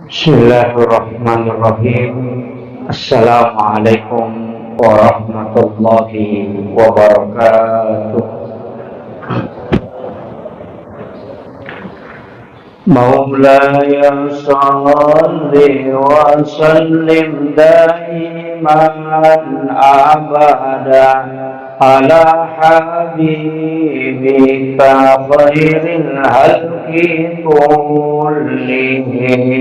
Bismillahirrahmanirrahim. Assalamualaikum warahmatullahi wabarakatuh. Maulaya salli wa sallim daiman abada ala habibika khairil halqi kullihim.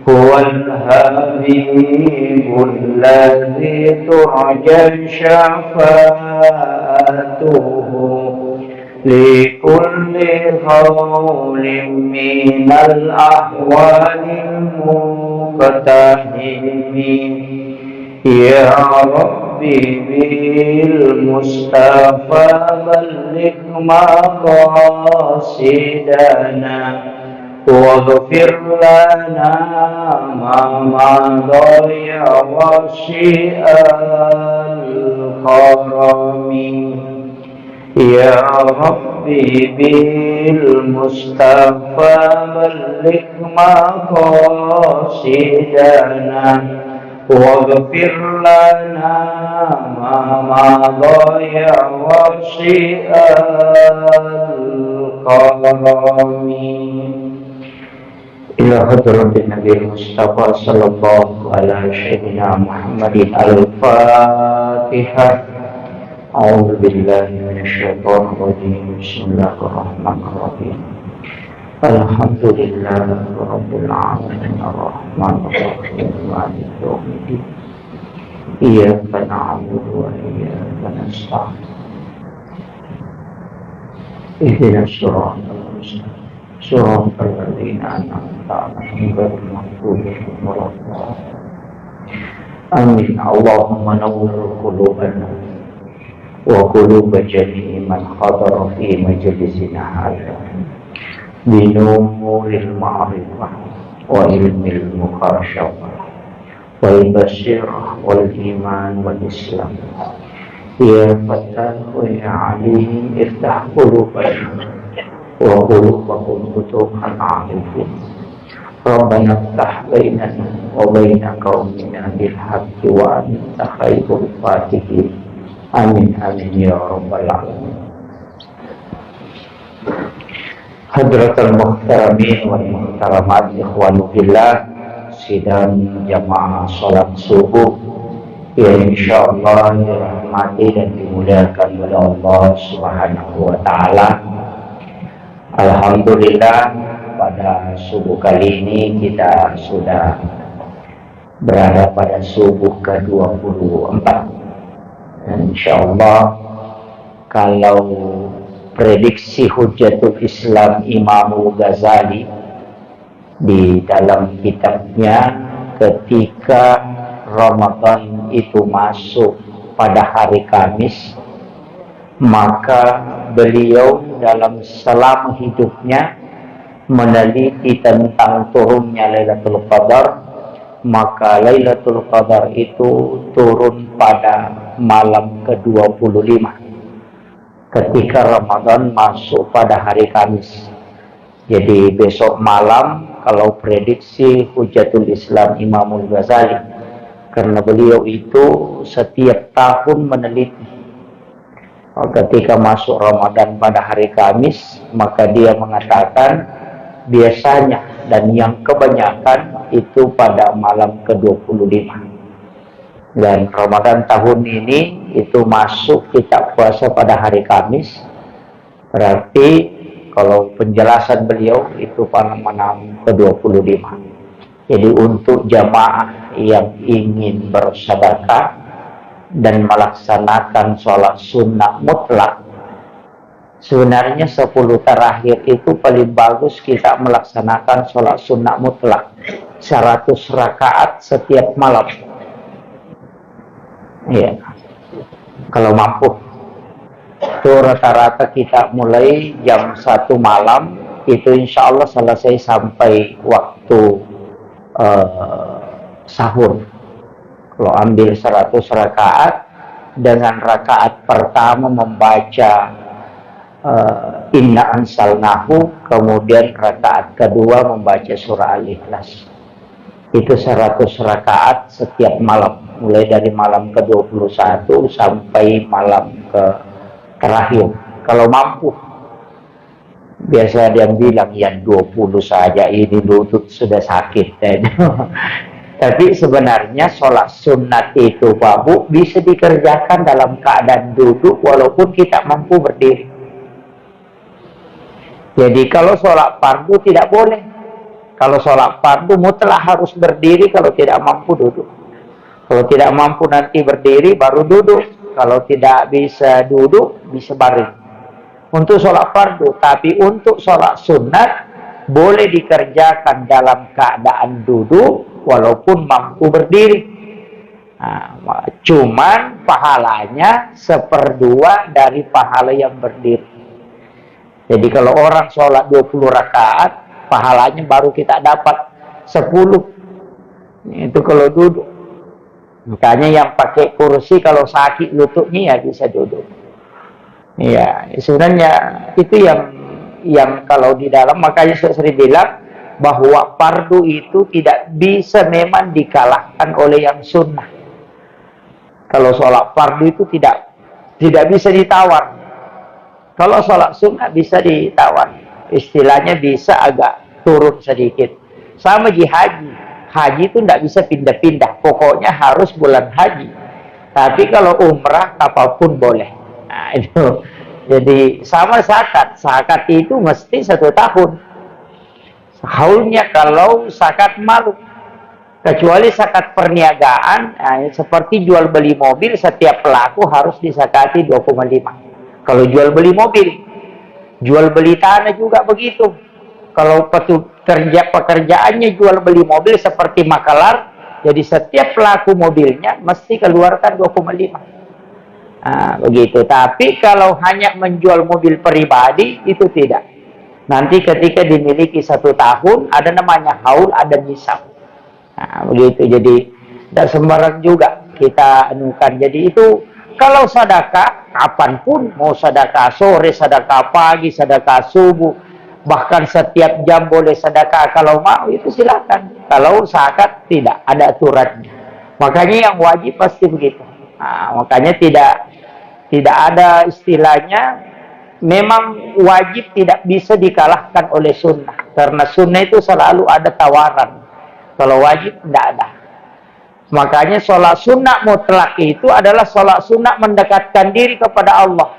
Huwal habibul ladzi turja syafa'atuhu likulli qawlin minal ahwalil muqtahimi. Ya Rabbi bil Mustafa balligh maqasidana waghfir lana ma madaya wasi'al karami. Ya Rabbi bil Mustafa balligh maqasidana waghfir lana ma madaya wasi'al karami. Ila hadratin Nabi Mustafa sallallahu ala sayyidina Muhammadin al-Fatihah. A'udzu billahi minasyaitonir rajim. Bismillahirrahmanirrahim. Alhamdulillahi rabbil alamin arrahmanir rahim maliki yaumiddin. Iyyaka na'budu wa iyyaka nasta'in. Ihdinas siratal mustaqim. Siratal ladzina an'amta 'alaihim ghairil maghdubi 'alaihim waladdallin. Amin. Allahumma nawwir qulubana wa qulub jami'i man hadara fi majlisina hadha bi nuril ma'rifah wa ilmil mukhashafah wal basirah wal iman wal islam. Ya Fattah ya Alim iftah qulubana wa qulubakum futuhan arifin. Rabbana iftah bainana wa baina qaumina bil haqqi wa anta khairul fatihin. Amin amin ya rabbal alamin. Hadratul muhtaramin wal muhtaramat ikhwanu billah, sidang jamaah salat subuh yang insyaallah dirahmati dan dimuliakan oleh Allah Subhanahu wa taala. Alhamdulillah, pada subuh kali ini kita sudah berada pada subuh ke-24. Insyaallah, kalau prediksi Hujjatul Islam Imam Ghazali di dalam kitabnya, ketika Ramadan itu masuk pada hari Kamis, maka beliau dalam selama hidupnya meneliti tentang turunnya Lailatul Qadar. Maka Lailatul Qadar itu turun pada malam ke-25 ketika Ramadan masuk pada hari Kamis. Jadi besok malam, kalau prediksi Hujjatul Islam Imam Ghazali, karena beliau itu setiap tahun meneliti ketika masuk Ramadan pada hari Kamis, maka dia mengatakan biasanya dan yang kebanyakan itu pada malam ke-25. Dan Ramadan tahun ini itu masuk kita puasa pada hari Kamis. Berarti kalau penjelasan beliau itu pada malam ke-25. Jadi untuk jamaah yang ingin bersedekah dan melaksanakan sholat sunnah mutlak, sebenarnya 10 terakhir itu paling bagus kita melaksanakan sholat sunnah mutlak 100 rakaat setiap malam. Ya, kalau mampu. Itu rata-rata kita mulai jam 1 malam, itu insya Allah selesai sampai waktu sahur. Kalau ambil 100 rakaat, dengan rakaat pertama membaca Inna ansalnahu, kemudian rakaat kedua membaca surah Al-Ikhlas. Itu 100 rakaat setiap malam, mulai dari malam ke-21 sampai malam ke terakhir. Kalau mampu, biasa dia bilang yang 20 saja ini lutut sudah sakit. Tapi sebenarnya sholat sunat itu Pak Bu bisa dikerjakan dalam keadaan duduk walaupun kita mampu berdiri. Jadi kalau sholat fardu tidak boleh. Kalau sholat fardu mutlak harus berdiri, kalau tidak mampu duduk. Kalau tidak mampu nanti berdiri baru duduk. Kalau tidak bisa duduk bisa baring. Untuk sholat fardu, tapi untuk sholat sunat boleh dikerjakan dalam keadaan duduk walaupun mampu berdiri. Nah, cuman pahalanya 1/2 dari pahala yang berdiri. Jadi kalau orang sholat 20 rakaat, pahalanya baru kita dapat 10. Itu kalau duduk. Makanya yang pakai kursi kalau sakit lututnya ya bisa duduk. Ya, sebenarnya itu yang kalau di dalam, makanya saya sering bilang bahwa fardu itu tidak bisa memang dikalahkan oleh yang sunnah. Kalau sholat fardu itu tidak bisa ditawar. Kalau sholat sunnah bisa ditawar, istilahnya bisa agak turun sedikit. Sama di haji, haji itu tidak bisa pindah-pindah, pokoknya harus bulan haji. Tapi kalau umrah apapun boleh. Nah itu, jadi sama zakat itu mesti 1 tahun. Haulnya kalau zakat malu, kecuali zakat perniagaan, seperti jual beli mobil, setiap pelaku harus disakati 2,5. Kalau jual beli mobil, jual beli tanah juga begitu. Kalau pekerjaannya jual beli mobil seperti makalar, jadi setiap pelaku mobilnya mesti keluarkan 2,5. Nah, begitu. Tapi kalau hanya menjual mobil pribadi itu tidak. Nanti ketika dimiliki 1 tahun ada namanya haul, ada nisab. Nah, begitu. Jadi tidak sembarang juga kita anukan. Jadi itu kalau sedekah, kapanpun, mau sedekah sore, sedekah pagi, sedekah subuh, bahkan setiap jam boleh sedekah kalau mau, itu silakan. Kalau zakat tidak ada aturannya. Makanya yang wajib pasti begitu. Nah, makanya tidak ada istilahnya, memang wajib tidak bisa dikalahkan oleh sunnah. Karena sunnah itu selalu ada tawaran. Kalau wajib tidak ada. Makanya sholat sunnah mutlak itu adalah sholat sunnah mendekatkan diri kepada Allah.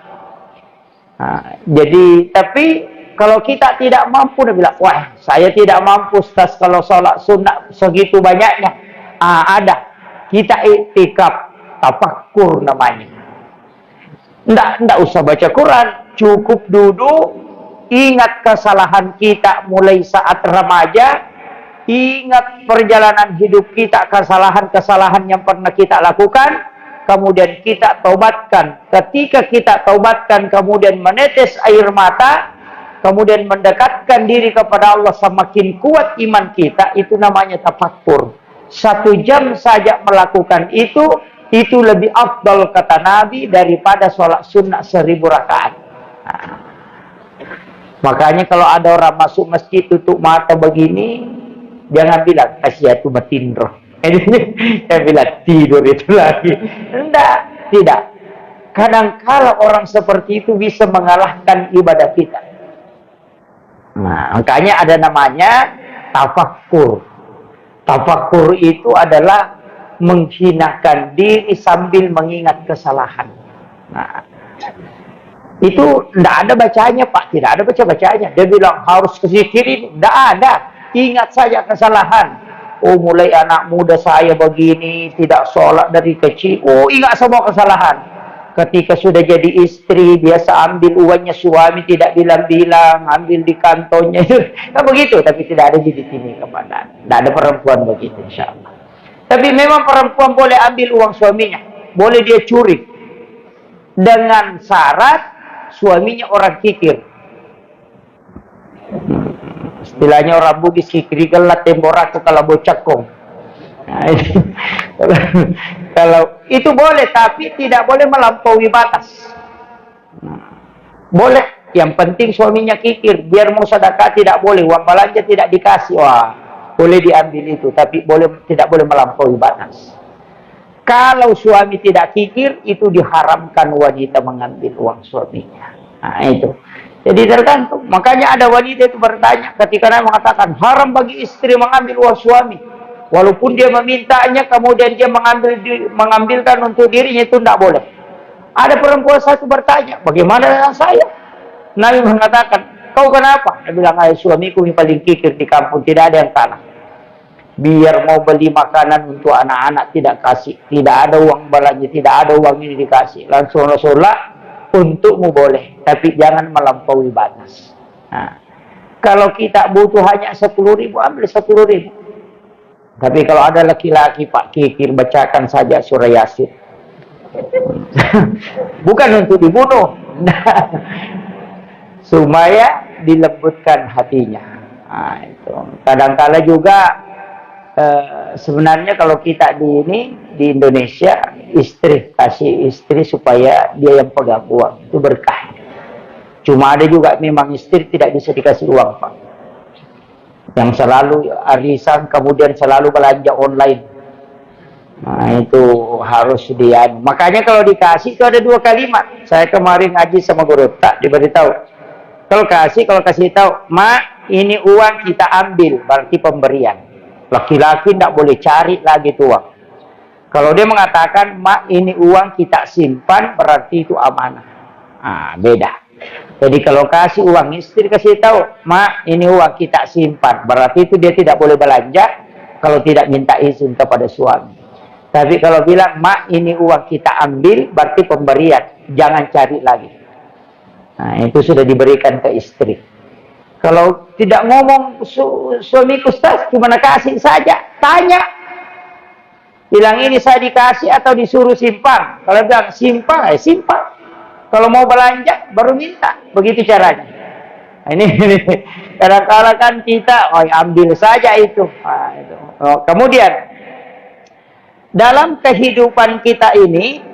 Nah, jadi tapi kalau kita tidak mampu, dia bilang, wah saya tidak mampu Ustaz kalau sholat sunnah segitu banyaknya. Ada, kita iktikaf, tafakkur namanya. Nggak usah baca Quran, cukup duduk, ingat kesalahan kita mulai saat remaja. Ingat perjalanan hidup kita, kesalahan-kesalahan yang pernah kita lakukan, kemudian kita taubatkan. Ketika kita taubatkan, kemudian menetes air mata, kemudian mendekatkan diri kepada Allah, semakin kuat iman kita, itu namanya tafakkur. 1 jam saja melakukan itu lebih afdal kata Nabi daripada sholat sunnah 1000 rakaat. Nah, makanya kalau ada orang masuk masjid tutup mata begini, jangan bilang asyatu matindro. Saya bilang tidur itu lagi. Tidak. Kadang-kala orang seperti itu bisa mengalahkan ibadah kita. Nah, makanya ada namanya tafakkur. Tafakkur itu adalah menghinakan diri sambil mengingat kesalahan. Nah, itu tidak ada bacanya Pak, tidak ada baca-bacanya. Dia bilang harus kezikirin, tidak ada. Ingat saja kesalahan. Oh, mulai anak muda saya begini, tidak sholat dari kecil. Oh, ingat semua kesalahan. Ketika sudah jadi istri, biasa ambil uangnya suami, tidak bilang-bilang, ambil di kantongnya. Nah, begitu, tapi tidak ada jadi sini kepada. Tidak ada perempuan begitu, insya Allah. Tapi memang perempuan boleh ambil uang suaminya. Boleh dia curi. Dengan syarat, suaminya orang kikir. Istilahnya orang Bugis kikiri gelat temboraku kalau bocakong. Nah, kalau itu boleh, tapi tidak boleh melampaui batas. Boleh Yang penting suaminya kikir, biar mau sedekah tidak boleh, uang belanja tidak dikasih. Wah, boleh diambil itu, tapi tidak boleh melampaui batas. Kalau suami tidak kikir, itu diharamkan wanita mengambil uang suaminya. Nah, itu. Jadi tergantung. Makanya ada wanita itu bertanya ketika Nabi mengatakan haram bagi istri mengambil uang suami. Walaupun dia memintanya, kemudian dia mengambilkan untuk dirinya, itu tidak boleh. Ada perempuan satu bertanya, bagaimana dengan saya? Nabi mengatakan, kau kenapa? Dia bilang, suamiku yang paling kikir di kampung, tidak ada yang kalah. Biar mau beli makanan untuk anak-anak tidak kasih, tidak ada uang belanja, tidak ada uang ini dikasih. Langsung Rasulullah, untukmu boleh, tapi jangan melampaui batas. Nah, kalau kita butuh hanya 10.000, ambil 10.000. Tapi kalau ada laki-laki Pak kikir, bacakan saja surah Yasin. Bukan untuk dibunuh, supaya dilembutkan hatinya. Nah, itu. Kadang-kala juga sebenarnya kalau kita di Indonesia, istri kasih istri supaya dia yang pegang uang, itu berkah. Cuma ada juga memang istri tidak bisa dikasih uang, Pak, yang selalu arisan, kemudian selalu belanja online. Nah, itu harus dia. Makanya kalau dikasih itu ada 2 kalimat. Saya kemarin ngaji sama guru tak diberitahu, kalau kasih tahu, mak ini uang kita ambil, berarti pemberian. Laki-laki tidak boleh cari lagi tuh uang. Kalau dia mengatakan, mak ini uang kita simpan, berarti itu amanah. Nah, beda. Jadi kalau kasih uang, istri kasih tahu, mak ini uang kita simpan, berarti itu dia tidak boleh belanja kalau tidak minta izin kepada suami. Tapi kalau bilang, mak ini uang kita ambil, berarti pemberian, jangan cari lagi. Nah, itu sudah diberikan ke istri. Kalau tidak ngomong suamiku, Ustaz, cuma kasih saja, tanya. Bilang ini saya dikasih atau disuruh simpan. Kalau bilang simpan, simpan. Kalau mau belanja, baru minta. Begitu caranya. Nah, ini kadang-kadang kan kita, ambil saja itu. Nah, itu. Kemudian, dalam kehidupan kita ini,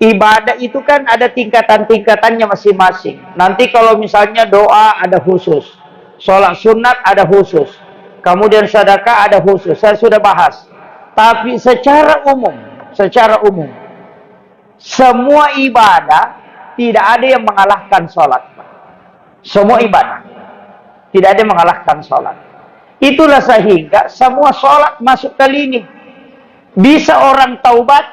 ibadah itu kan ada tingkatan-tingkatannya masing-masing. Nanti kalau misalnya doa ada khusus, sholat sunat ada khusus, kemudian sedekah ada khusus. Saya sudah bahas. Tapi secara umum, semua ibadah tidak ada yang mengalahkan sholat. Semua ibadah tidak ada yang mengalahkan sholat. Itulah sehingga semua sholat masuk ke lini. Bisa orang taubat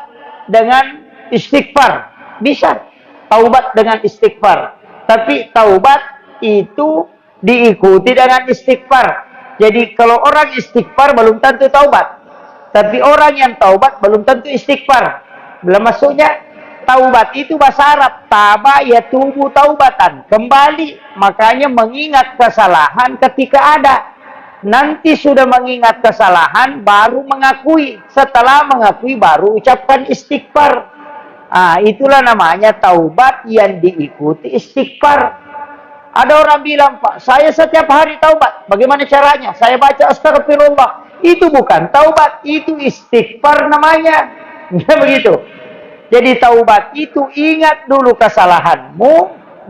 dengan istighfar, bisa taubat dengan istighfar. Tapi taubat itu diikuti dengan istighfar. Jadi kalau orang istighfar belum tentu taubat. Tapi orang yang taubat belum tentu istighfar. Belum maksudnya taubat itu bahasa Arab, taba yatubu taubatan, kembali. Makanya mengingat kesalahan ketika ada. Nanti sudah mengingat kesalahan baru mengakui. Setelah mengakui baru ucapkan istighfar. Itulah namanya taubat yang diikuti istighfar. Ada orang bilang, Pak, saya setiap hari taubat. Bagaimana caranya? Saya baca astagfirullah. Itu bukan taubat, itu istighfar namanya. Ya begitu. Jadi taubat itu ingat dulu kesalahanmu,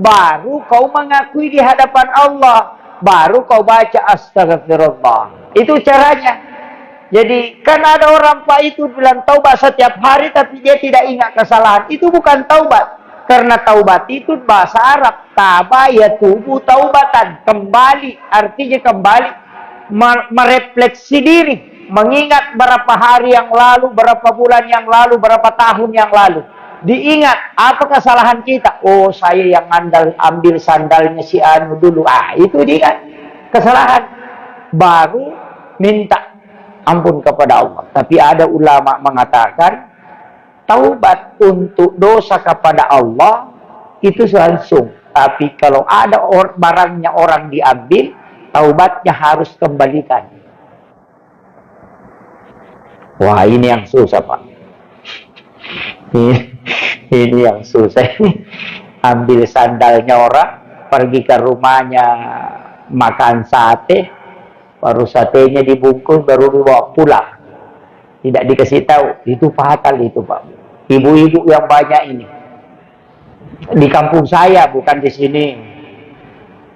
baru kau mengakui di hadapan Allah, baru kau baca astagfirullah. Itu caranya. Jadi kan ada orang Pak itu bilang taubat setiap hari tapi dia tidak ingat kesalahan. Itu bukan taubat. Karena taubat itu bahasa Arab, taba yatubu taubatan, kembali, artinya kembali, merefleksi diri, mengingat berapa hari yang lalu, berapa bulan yang lalu, berapa tahun yang lalu. Diingat apa kesalahan kita. Oh, saya yang ambil sandalnya si Anu dulu. Itu diingat kesalahan. Baru minta ampun kepada Allah. Tapi ada ulama mengatakan taubat untuk dosa kepada Allah itu langsung. Tapi kalau ada barangnya orang diambil, taubatnya harus kembalikan. Wah, ini yang susah, Pak. Ini yang susah. Ambil sandalnya orang, pergi ke rumahnya makan sate, baru satenya dibungkus, baru dibawa pulang. Tidak dikasih tahu, itu fatal itu, Pak. Ibu-ibu yang banyak ini. Di kampung saya, bukan di sini.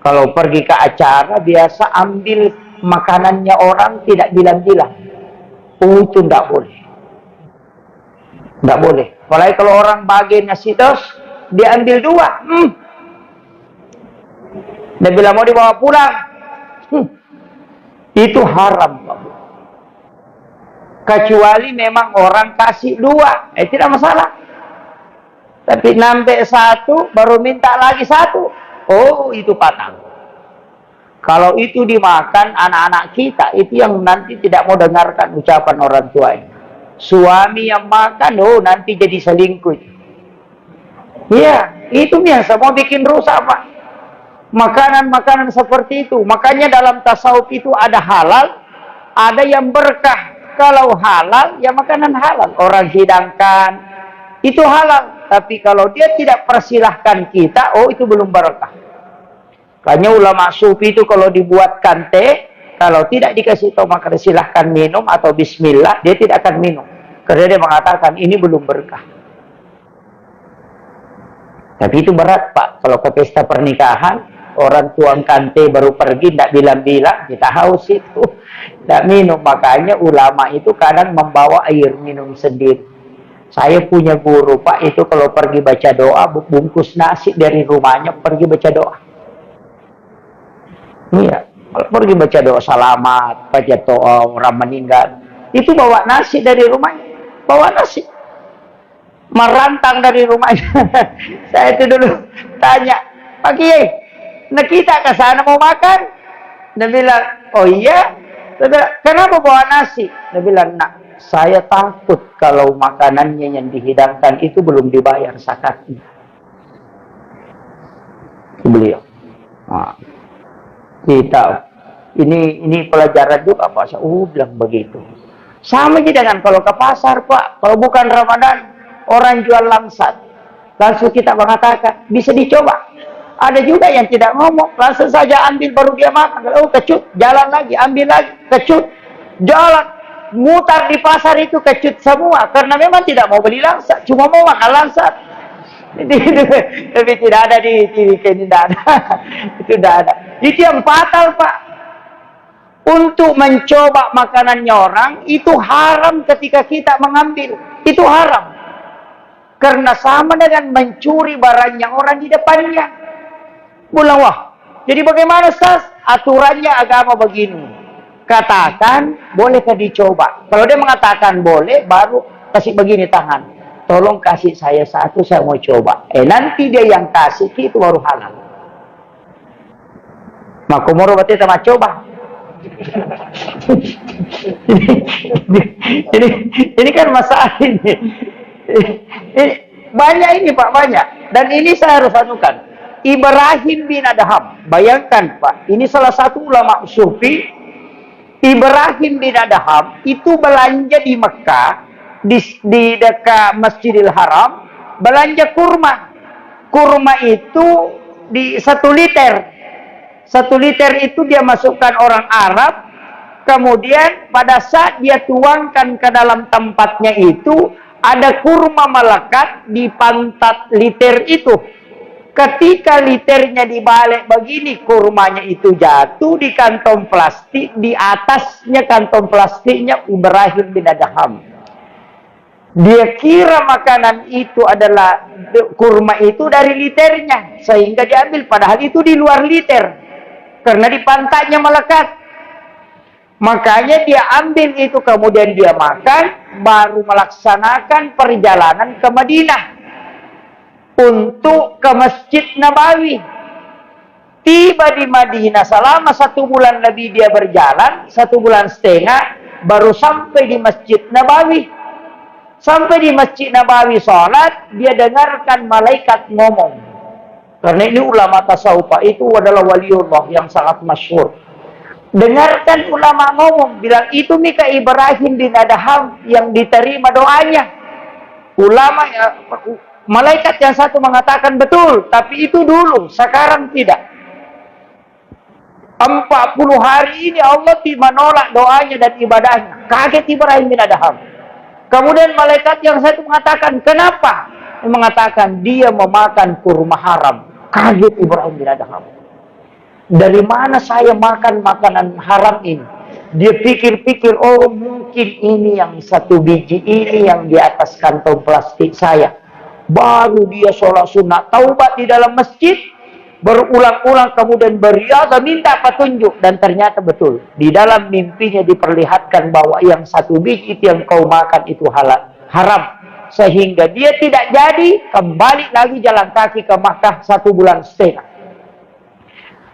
Kalau pergi ke acara, biasa ambil makanannya orang, tidak bilang-bilang. Oh, itu tidak boleh. Tidak boleh. Apalagi kalau orang bagi nasi dos, dia ambil 2. Dia bilang mau dibawa pulang. Itu haram, Pak. Kecuali memang orang kasih 2, tidak masalah. Tapi nambah 1, baru minta lagi 1. Oh, itu patah. Kalau itu dimakan anak-anak kita, itu yang nanti tidak mau dengarkan ucapan orang tuanya. Suami yang makan, oh nanti jadi selingkuh. Iya, itu yang semua bikin rusak, Pak. Makanan-makanan seperti itu. Makanya dalam tasawuf itu ada halal, ada yang berkah. Kalau halal, ya makanan halal. Orang hidangkan, itu halal. Tapi kalau dia tidak persilahkan kita, oh itu belum berkah. Makanya ulama sufi itu kalau dibuatkan teh, kalau tidak dikasih tahu maka silahkan minum atau bismillah, dia tidak akan minum. Karena dia mengatakan ini belum berkah. Tapi itu berat, Pak. Kalau ke pesta pernikahan, orang tuangkan teh baru pergi, tidak bilang-bilang, kita haus itu. Tidak minum. Makanya ulama itu kadang membawa air minum sendiri. Saya punya guru, Pak, itu kalau pergi baca doa, bungkus nasi dari rumahnya, pergi baca doa. Iya, kalau pergi baca doa selamat, baca doa orang meninggal, itu bawa nasi dari rumahnya, bawa nasi, merantang dari rumahnya. Saya itu dulu tanya, Pak Kiai, nah kita ke sana mau makan? Dia bilang, oh iya. Dia bilang, kenapa bawa nasi? Dia bilang, nak, saya takut kalau makanannya yang dihidangkan itu belum dibayar zakatnya. Beliau. Nah, kita ini pelajaran juga, Pak. Saya bilang begitu. Sama aja dengan kalau ke pasar, Pak. Kalau bukan Ramadan, orang jual langsat. Langsung kita mengatakan, bisa dicoba. Ada juga yang tidak ngomong, langsung saja ambil baru dia makan. Oh, kecut, jalan lagi, ambil lagi, kecut, jalan, mutar di pasar itu kecut semua. Karena memang tidak mau beli langsat, cuma mau makan langsat. Tapi tidak ada di TV, tidak ada. Itu tidak ada. Itu yang fatal, Pak. Untuk mencoba makanannya orang, itu haram ketika kita mengambil. Itu haram. Karena sama dengan mencuri barangnya orang di depannya. Bilang, wah, jadi bagaimana, Ustaz? Aturannya agama begini. Katakan, bolehkah dicoba? Kalau dia mengatakan boleh, baru kasih begini tangan. Tolong kasih saya 1, saya mau coba. Nanti dia yang kasih, itu baru halal. Makumur berarti sama coba. ini kan masalah ini. Banyak ini, Pak, banyak. Dan ini saya harus anukan. Ibrahim bin Adham. Bayangkan, Pak, ini salah satu ulama sufi. Ibrahim bin Adham itu belanja di Mekah, di dekat Masjidil Haram, belanja kurma. Kurma itu di 1 liter. 1 liter itu dia masukkan orang Arab. Kemudian pada saat dia tuangkan ke dalam tempatnya itu, ada kurma melekat di pantat liter itu. Ketika liternya dibalik begini, kurmanya itu jatuh di kantong plastik. Di atasnya kantong plastiknya Ibrahim bin Adham. Dia kira makanan itu adalah kurma itu dari liternya, sehingga diambil. Padahal itu di luar liter, karena di pantatnya melekat. Makanya dia ambil itu, kemudian dia makan, baru melaksanakan perjalanan ke Madinah untuk ke Masjid Nabawi. Tiba di Madinah, selama 1 bulan lebih dia berjalan, 1 bulan setengah, baru sampai di Masjid Nabawi. Sampai di Masjid Nabawi sholat, dia dengarkan malaikat ngomong. Karena ini ulama tasawuf itu adalah waliullah yang sangat masyhur. Dengarkan ulama ngomong, bilang itu Mika Ibrahim bin Adham yang diterima doanya. Ulama, malaikat yang satu mengatakan betul, tapi itu dulu, sekarang tidak. 40 hari ini Allah menolak doanya dan ibadahnya. Kaget Ibrahim bin Adham. Kemudian malaikat yang satu mengatakan, kenapa? Dia mengatakan dia memakan kurma haram. Kaget Ibrahim bin Adham. Dari mana saya makan makanan haram ini? Dia pikir-pikir, oh mungkin ini yang satu biji ini yang di atas kantong plastik saya. Baru dia sholat sunat taubat di dalam masjid, berulang-ulang kemudian beriadah minta petunjuk, dan ternyata betul di dalam mimpinya diperlihatkan bahwa yang satu biji itu yang kau makan itu halal, haram, sehingga dia tidak jadi kembali lagi jalan kaki ke Makkah 1,5 bulan.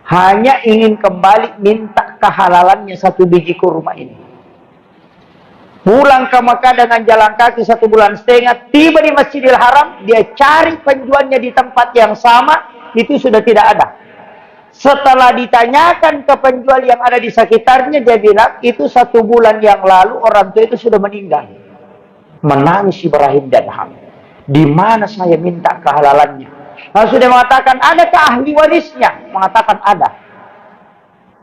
Hanya ingin kembali minta kehalalannya satu biji kurma ini. Pulang ke Makkah dengan jalan kaki 1,5 bulan, tiba di Masjidil Haram, dia cari penjualnya di tempat yang sama, itu sudah tidak ada. Setelah ditanyakan ke penjual yang ada di sekitarnya, dia bilang, itu 1 bulan yang lalu orang tua itu sudah meninggal. Menangis Ibrahim dan Ham. Di mana saya minta kehalalannya? Lalu sudah mengatakan, adakah ahli warisnya? Mengatakan ada.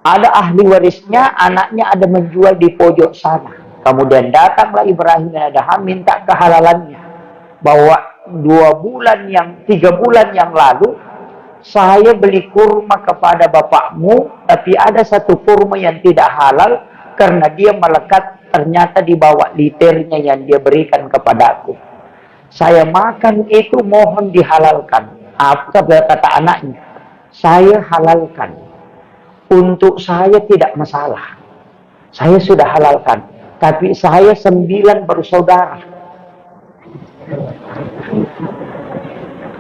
Ada ahli warisnya, anaknya ada menjual di pojok sana. Kemudian datanglah Ibrahim dan Adham minta kehalalannya. Bahwa 3 bulan yang lalu, saya beli kurma kepada bapakmu, tapi ada satu kurma yang tidak halal, karena dia melekat ternyata di bawah liternya yang dia berikan kepadaku. Saya makan itu, mohon dihalalkan. Apa kata anaknya? Saya halalkan. Untuk saya tidak masalah. Saya sudah halalkan. Tapi saya 9 bersaudara.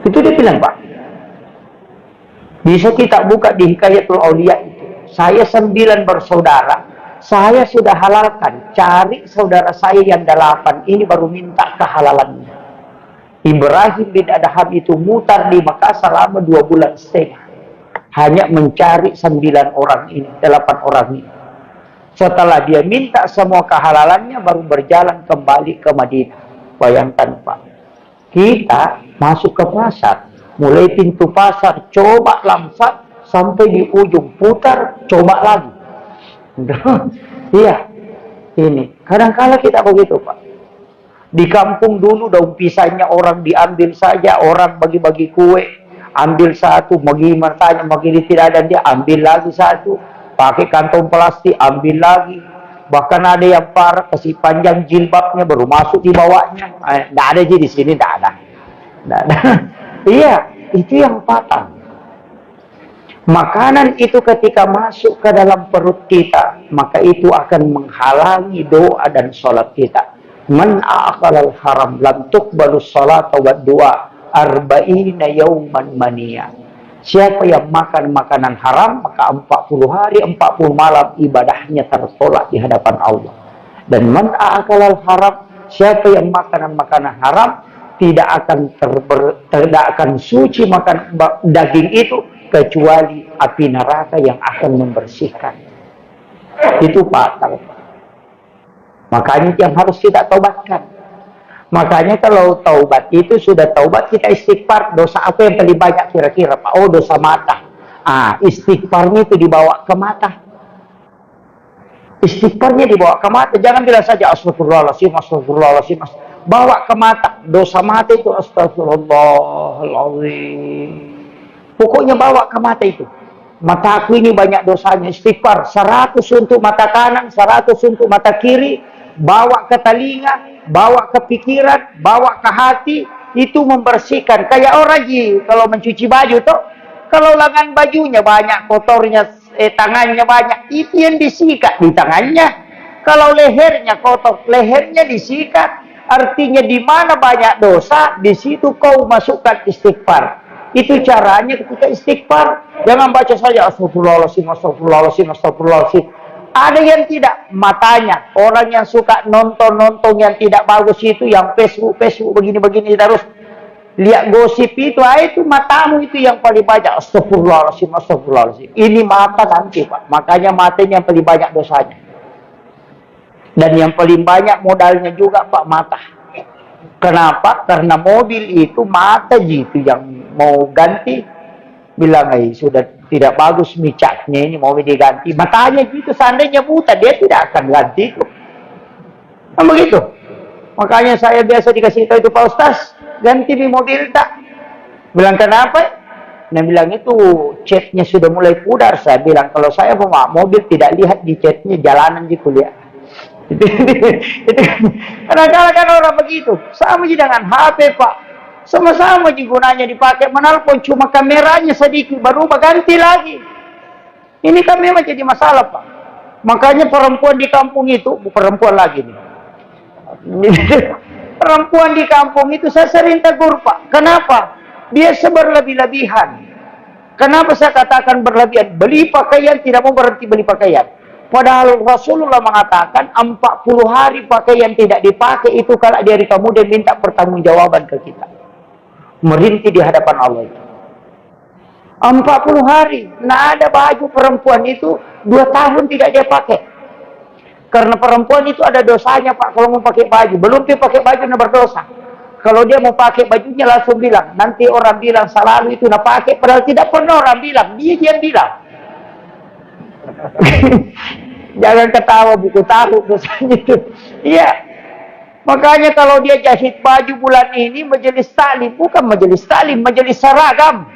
Itu dia bilang, Pak. Bisa kita buka di Hikayatul Aulia itu. Saya 9 bersaudara. Saya sudah halalkan. Cari saudara saya yang 8. Ini baru minta kehalalannya. Ibrahim bin Adham itu mutar di Makkah selama 2,5 bulan. Hanya mencari 9 orang ini, 8 orang ini. Setelah dia minta semua kehalalannya, baru berjalan kembali ke Madinah. Bayangkan, Pak. Kita masuk ke pasar. Mulai pintu pasar, coba lamsat, sampai di ujung, putar, coba lagi. Iya. Ini. Kadang-kala kita begitu, Pak. Di kampung dulu daun pisangnya orang diambil saja, orang bagi-bagi kue, ambil satu, bagaimana tanya, bagi tidak ada, dia ambil lagi satu, pakai kantong plastik, ambil lagi. Bahkan ada yang parah, kasih panjang jilbabnya, baru masuk di bawahnya. Nggak ada di sini, nggak ada. Nggak ada. Iya, itu yang fatal. Makanan itu ketika masuk ke dalam perut kita, maka itu akan menghalangi doa dan sholat kita. Man a'aqalal haram lam tuqbalus salata wa du'a arba'ina yawman maniya. Siapa yang makan makanan haram, maka 40 hari 40 malam ibadahnya tertolak di hadapan Allah. Dan man a'aqalal haram, siapa yang makan makanan haram, tidak akan suci makan daging itu, kecuali api neraka yang akan membersihkan. Itu fatal. Makanya yang harus kita taubatkan. Makanya kalau taubat itu sudah taubat, kita istighfar. Dosa apa yang paling banyak kira-kira, Pak? Oh, dosa mata. Istighfarnya itu dibawa ke mata. Istighfarnya dibawa ke mata. Jangan bilang saja astagfirullahaladzim, astagfirullahaladzim. Bawa ke mata. Dosa mata itu astagfirullahaladzim. Pokoknya bawa ke mata itu. Mataku ini banyak dosanya, istighfar. 100 untuk mata kanan, 100 untuk mata kiri. Bawa ke telinga, bawa ke pikiran, bawa ke hati. Itu membersihkan. Kayak orang kalau mencuci baju tuh, kalau lengan bajunya banyak kotornya, tangannya banyak, itu yang disikat di tangannya. Kalau lehernya kotor, lehernya disikat. Artinya di mana banyak dosa, di situ kau masukkan istighfar. Itu caranya ketika istighfar. Jangan baca saja astagfirullahaladzim, astagfirullahaladzim, astagfirullahaladzim. Ada yang tidak, matanya. Orang yang suka nonton-nonton yang tidak bagus itu, yang Facebook begini-begini terus. Lihat gosip itu matamu itu yang paling banyak. Astagfirullahaladzim, astagfirullahaladzim. Ini mata nanti, Pak. Makanya matanya yang paling banyak dosanya. Dan yang paling banyak modalnya juga, Pak, mata. Kenapa? Karena mobil itu mata gitu yang mau ganti. Bilang, sudah tidak bagus micatnya, ini mau diganti. Matanya gitu, seandainya buta, dia tidak akan ganti itu. Kan begitu. Makanya saya biasa dikasih tahu itu, Pak Ustaz, ganti di mobil tak. Bilang, kenapa? Nah bilang itu catnya sudah mulai pudar. Saya bilang kalau saya bawa mobil tidak lihat di catnya jalanan di kuliah. Itu kadang-kadang kan orang begitu. Sama aja dengan HP Pak. Sama-sama gunanya dipakai menelpon cuma kameranya sedikit baru ganti lagi. Ini kan memang jadi masalah Pak. Makanya perempuan di kampung itu perempuan lagi nih. Perempuan di kampung itu saya sering tegur Pak. Kenapa? Dia seberlebih-lebihan. Kenapa saya katakan berlebihan? Beli pakaian tidak mau berhenti beli pakaian. Padahal Rasulullah mengatakan 40 hari pakaian tidak dipakai itu kalau dari kemudian minta pertanggungjawaban ke kita. Merintih di hadapan Allah itu. 40 hari. Nah ada baju perempuan itu 2 tahun tidak dia pakai. Karena perempuan itu ada dosanya Pak kalau mau pakai baju. Belum dia pakai baju dia berdosa. Kalau dia mau pakai bajunya langsung bilang. Nanti orang bilang selalu itu nak pakai. Padahal tidak pernah orang bilang. Dia bilang. Jangan ketawa buku tahu dosanya itu. Iya. Makanya kalau dia jahit baju bulan ini majelis taklim. Bukan majelis taklim. Majelis seragam.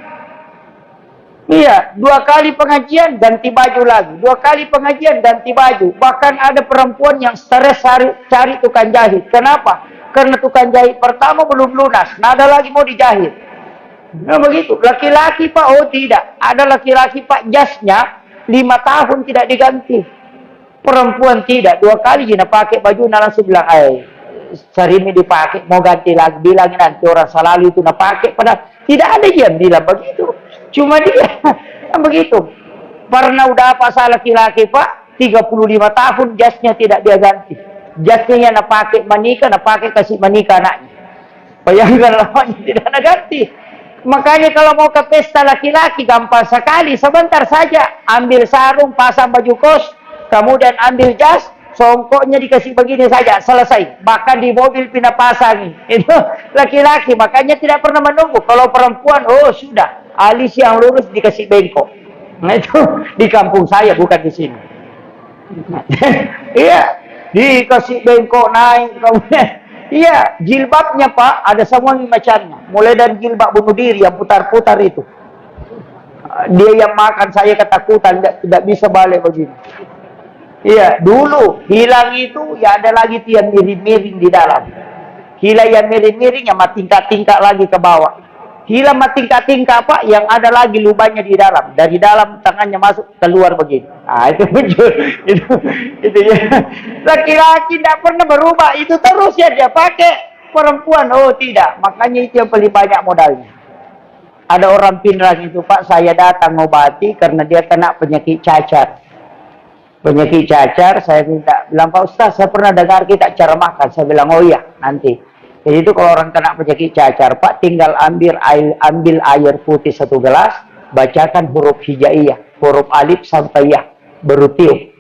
Iya. 2 kali pengajian ganti baju lagi. 2 kali pengajian ganti baju. Bahkan ada perempuan yang stres cari tukang jahit. Kenapa? Karena tukang jahit pertama belum lunas. Nah ada lagi mau dijahit. Nah begitu. Laki-laki Pak, oh tidak. Ada laki-laki Pak jasnya 5 tahun tidak diganti. Perempuan tidak. 2 kali dia pakai baju langsung bilang, hari ini dipakai mau ganti lagi. Bilangin nanti orang selalu itu nak pakai. Padahal tidak ada yang bilang begitu. Cuma dia yang begitu. Pernah udah apa salah laki-laki Pak 35 tahun jasnya tidak dia ganti. Jasnya nak pakai menikah, nak pakai kasih menikah anaknya. Bayangkan lamanya tidak nak ganti. Makanya kalau mau ke pesta laki-laki gampang sekali. Sebentar saja ambil sarung, pasang baju kos, kemudian ambil jas, songkoknya dikasih begini saja, selesai. Bahkan di mobil pindah pasang. Itu laki-laki, makanya tidak pernah menunggu. Kalau perempuan, oh sudah, alis yang lurus dikasih bengkok. Nah itu di kampung saya, bukan di sini. Iya. Dikasih bengkok naik kemudian iya jilbabnya Pak ada semua macamnya mulai dari jilbab bunuh diri yang putar-putar itu dia yang makan saya ketakutan tidak bisa balik begini. Iya dulu hilang itu ya ada lagi tiang miring-miring di dalam hilang yang miring-miring yang tingkat-tingkat lagi ke bawah hilang tingkat-tingkat Pak yang ada lagi lubangnya di dalam dari dalam tangannya masuk keluar begini. Ah itu muncul itu ya laki-laki tidak pernah berubah itu terus ya dia pakai perempuan oh tidak makanya itu yang paling banyak modalnya. Ada orang Pinrang itu Pak saya datang ngobati karena dia kena penyakit cacar saya bilang Pak Ustaz saya pernah dengar kita cara makan saya bilang oh iya nanti. Jadi itu kalau orang kena penyakit cacar Pak tinggal ambil air putih 1 gelas bacakan huruf hijaiyah huruf alif sampai ya baru tiup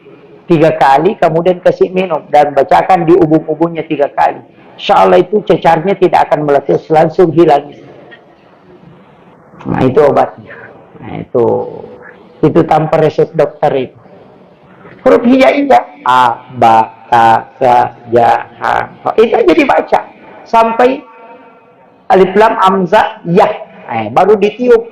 3 kali kemudian kasih minum dan bacakan di ubun-ubunnya 3 kali insya Allah itu cacarnya tidak akan meletus langsung hilang. Nah itu obatnya. Nah itu tanpa resep dokter itu huruf hijaiyah a ba ta sa ja ha itu aja dibaca sampai alif lam hamzah ya baru ditiup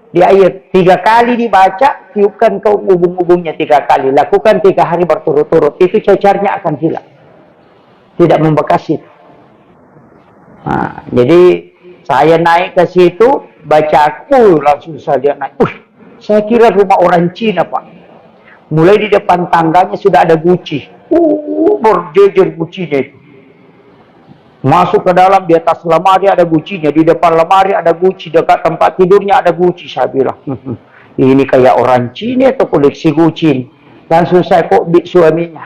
di air 3 kali dibaca tiupkan ke ubung-ubungnya 3 kali lakukan 3 hari berturut-turut itu cacarnya akan hilang tidak membekas itu. Nah, jadi saya naik ke situ baca langsung saya naik saya kira rumah orang Cina Pak mulai di depan tangganya sudah ada guci berjejer gucinya itu masuk ke dalam di atas lemari ada gucinya di depan lemari ada guci dekat tempat tidurnya ada guci saya bilang ini kayak orang Cina atau koleksi guci langsung saya kok suaminya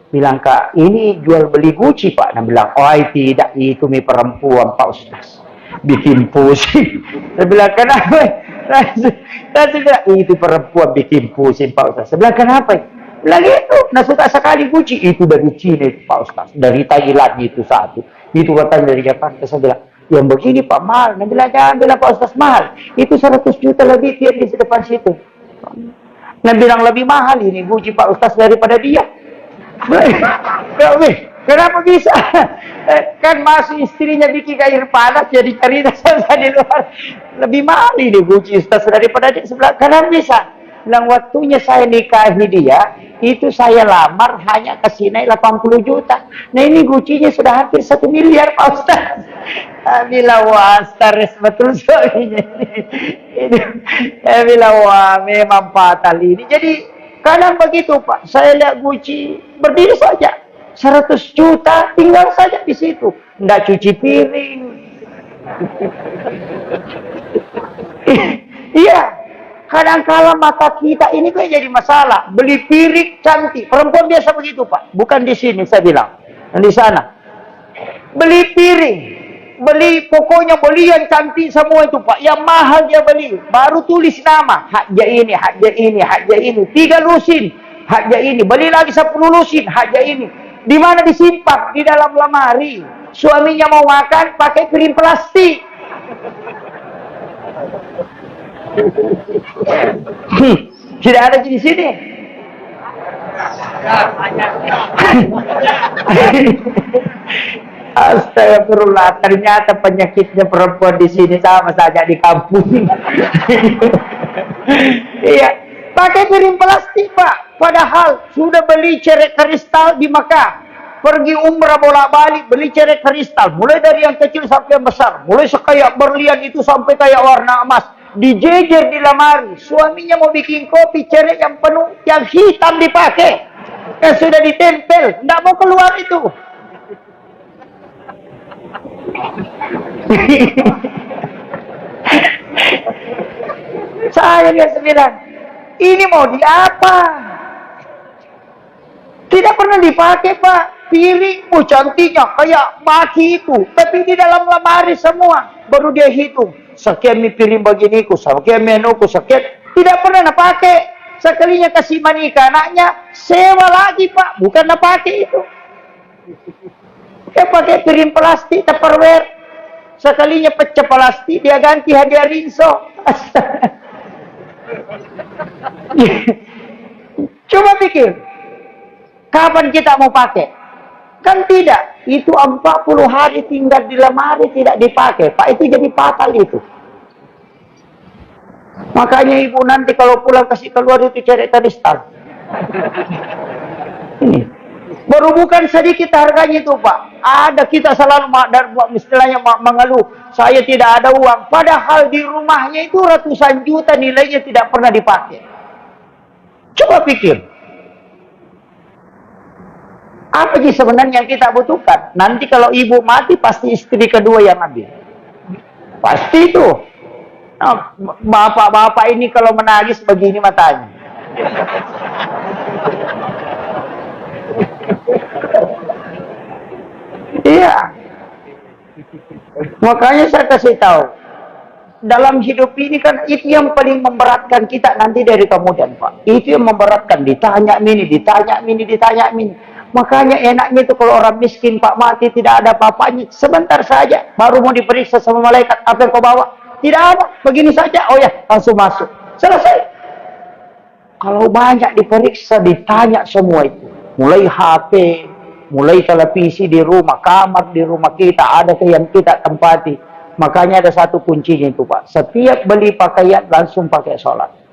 bilang Kak ini jual beli guci Pak. Nah bilang oh tidak itu mi perempuan Pak Ustaz bikin pusing. Saya bilang kenapa saya bilang itu perempuan bikin pusing Pak Ustaz. Saya bilang kenapa lagi itu nah suka sekali guci itu dari Cina itu Pak Ustaz dari Thailand itu satu itu katanya dari Jakarta. Saya bilang yang begini Pak mahal. Nah bilang jangan bilang Pak Ustaz mahal itu 100 juta lebih tiap di depan situ. Nah bilang lebih mahal ini guci Pak Ustaz daripada dia. Kenapa bisa? Kan masuk istrinya bikin air panas jadi cari saya di luar. Lebih mahal ini guci Ustaz daripada di sebelah. Kenapa bisa? Bilang waktunya saya nikahi dia, itu saya lamar hanya kasih naik 80 juta. Nah ini gucinya sudah hampir 1 miliar Pak Ustaz. Bilang wah stres betul suaminya. Bilang wah memang fatal ini. Jadi kadang begitu Pak. Saya lihat guci berdiri saja. 100 juta tinggal saja di situ, nggak cuci piring. Iya, kadang-kala mata kita ini kok jadi masalah. Beli piring cantik, perempuan biasa begitu Pak, bukan di sini saya bilang, di sana. Beli piring, pokoknya beli yang cantik semua itu Pak, yang mahal dia beli, baru tulis nama, hakja ini, hakja ini, hakja ini, 3 lusin, hakja ini, beli lagi 10 lusin, hakja ini. Di mana disimpan? Di dalam lemari. Suaminya mau makan pakai piring plastik. Tidak ada di sini. Astagfirullah, ternyata penyakitnya perempuan di sini sama saja di kampung. Iya, pakai piring plastik Pak. Padahal sudah beli cerek kristal di Makkah, pergi umrah bolak-balik beli cerek kristal, mulai dari yang kecil sampai yang besar, mulai sekayak berlian itu sampai kayak warna emas, dijejer di lemari. Suaminya mau bikin kopi, cerek yang penuh, yang hitam dipakai, yang sudah ditempel, tidak mau keluar itu. Saya biasa bilang, ini mau di apa? Tidak pernah dipakai Pak. Piring cantiknya kayak maki itu, tapi di dalam lemari semua. Baru dia hitung, sekian mie piring beginiku, sekian menuku, sekian. Tidak pernah pakai. Sekalinya kasih manika anaknya, sewa lagi Pak, bukan pakai itu. Dia pakai piring plastik Tupperware. Sekalinya pecah plastik, dia ganti hadiah rinso. Coba pikir, kapan kita mau pakai? Kan tidak. Itu 40 hari tinggal di lemari tidak dipakai. Pak, itu jadi fatal itu. Makanya ibu nanti kalau pulang kasih keluar itu cerek kristal. Ini. Baru bukan sedikit harganya itu Pak. Ada kita selalu istilahnya mengeluh, saya tidak ada uang. Padahal di rumahnya itu ratusan juta nilainya tidak pernah dipakai. Coba pikir. Apa sih sebenarnya yang kita butuhkan? Nanti kalau ibu mati pasti istri kedua yang ambil. Pasti itu. Nah, bapak-bapak ini kalau menangis begini matanya. Iya. Makanya saya kasih tahu. Dalam hidup ini kan itu yang paling memberatkan kita nanti dari kemudian Pak. Itu yang memberatkan. Ditanya ini, ditanya ini, ditanya ini. Makanya enaknya itu kalau orang miskin Pak mati tidak ada apa-apanya, sebentar saja baru mau diperiksa sama malaikat, apa yang kau bawa? Tidak ada, begini saja. Oh ya, langsung masuk, selesai. Kalau banyak diperiksa, ditanya semua itu, mulai HP, mulai televisi di rumah, kamar di rumah kita, ada yang kita tempati. Makanya ada satu kuncinya itu Pak, setiap beli pakaian langsung pakai sholat.